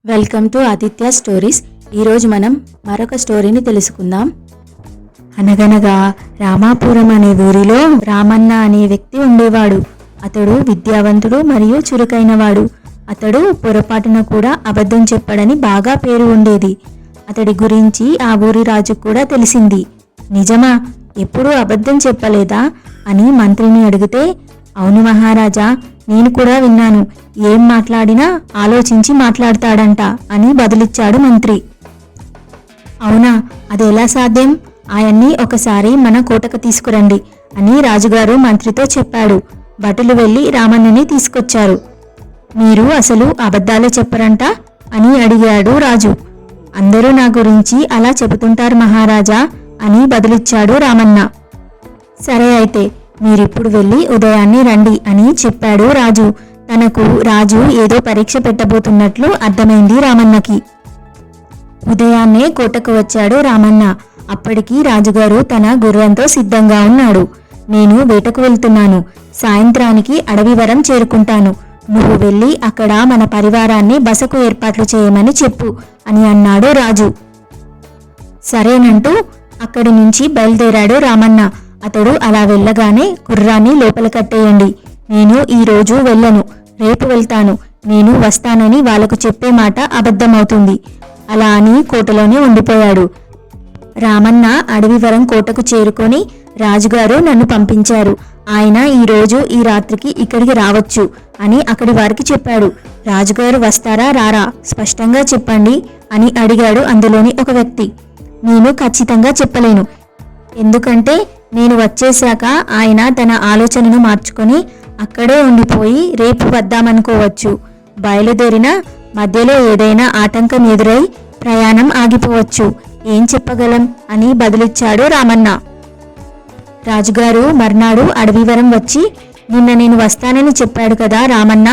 Welcome to Aditya stories. ఈరోజు మనం మరొక స్టోరీని తెలుసుకుందాం. అనగనగా రామాపురం అనే ఊరిలో రామన్న అనే వ్యక్తి ఉండేవాడు. అతడు విద్యావంతుడు మరియు చురుకైనవాడు. అతడు పొరపాటున కూడా అబద్ధం చెప్పడని బాగా పేరు ఉండేది. అతడి గురించి ఆ ఊరి రాజుకు కూడా తెలిసింది. నిజమా? ఎప్పుడూ అబద్ధం చెప్పలేదా అని మంత్రిని అడిగితే, అవును మహారాజా, నేను కూడా విన్నాను. ఏం మాట్లాడినా ఆలోచించి మాట్లాడతాడంట అని బదులిచ్చాడు మంత్రి. అవునా, అది ఎలా సాధ్యం? ఆయన్ని ఒకసారి మన కోటకు తీసుకురండి అని రాజుగారు మంత్రితో చెప్పాడు. భటులు వెళ్లి రామన్నని తీసుకొచ్చారు. మీరు అసలు అబద్ధాలే చెప్పరంట అని అడిగాడు రాజు. అందరూ నా గురించి అలా చెబుతుంటారు మహారాజా అని బదులిచ్చాడు రామన్న. సరే అయితే మీరిప్పుడు వెళ్ళి ఉదయాన్నే రండి అని చెప్పాడు రాజు. తనకు రాజు ఏదో పరీక్ష పెట్టబోతున్నట్లు అర్థమైంది రామన్నకి. ఉదయాన్నే కోటకు వచ్చాడు రామన్న. అప్పటికి రాజుగారు తన గుర్రంతో సిద్ధంగా ఉన్నాడు. నేను వేటకు వెళ్తున్నాను. సాయంత్రానికి అడవివరం చేరుకుంటాను. నువ్వు వెళ్ళి అక్కడ మన పరివారాన్ని బసకు ఏర్పాట్లు చేయమని చెప్పు అని అన్నాడు రాజు. సరేనంటూ అక్కడి నుంచి బయలుదేరాడు రామన్న. అతడు అలా వెళ్ళగానే గుర్రాన్ని లోపల కట్టేయండి. నేను ఈరోజు వెళ్ళను, రేపు వెళ్తాను. నేను వస్తానని వాళ్లకు చెప్పే మాట అబద్ధమవుతుంది. అలా అని కోటలోనే ఉండిపోయాడు. రామన్న అడవివరం కోటకు చేరుకొని, రాజుగారు నన్ను పంపించారు. ఆయన ఈరోజు ఈ రాత్రికి ఇక్కడికి రావచ్చు అని అక్కడి వారికి చెప్పాడు. రాజుగారు వస్తారా రారా స్పష్టంగా చెప్పండి అని అడిగాడు అందులోని ఒక వ్యక్తి. నేను ఖచ్చితంగా చెప్పలేను. ఎందుకంటే నేను వచ్చేశాక ఆయన తన ఆలోచనను మార్చుకొని అక్కడే ఉండిపోయి రేపు వద్దామనుకోవచ్చు. బయలుదేరిన మధ్యలో ఏదైనా ఆటంకం ఎదురై ప్రయాణం ఆగిపోవచ్చు. ఏం చెప్పగలం అని బదులిచ్చాడు రామన్న. రాజుగారు మర్నాడు అడవివరం వచ్చి, నిన్న నేను వస్తానని చెప్పాడు కదా రామన్న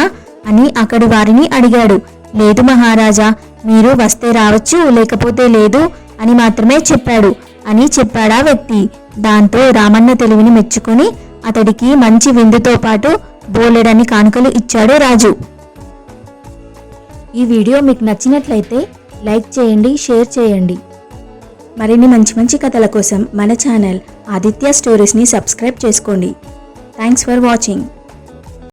అని అక్కడి వారిని అడిగాడు. లేదు మహారాజా, మీరు వస్తే రావచ్చు, లేకపోతే లేదు అని మాత్రమే చెప్పాడు అని చెప్పాడా వ్యక్తి. దాంతో రామన్న తెలివిని మెచ్చుకొని అతడికి మంచి విందుతో పాటు బోలెడని కానుకలు ఇచ్చాడు రాజు. ఈ వీడియో మీకు నచ్చినట్లయితే లైక్ చేయండి, షేర్ చేయండి. మరిన్ని మంచి మంచి కథల కోసం మన ఛానల్ ఆదిత్య స్టోరీస్ని సబ్స్క్రైబ్ చేసుకోండి. Thanks for watching.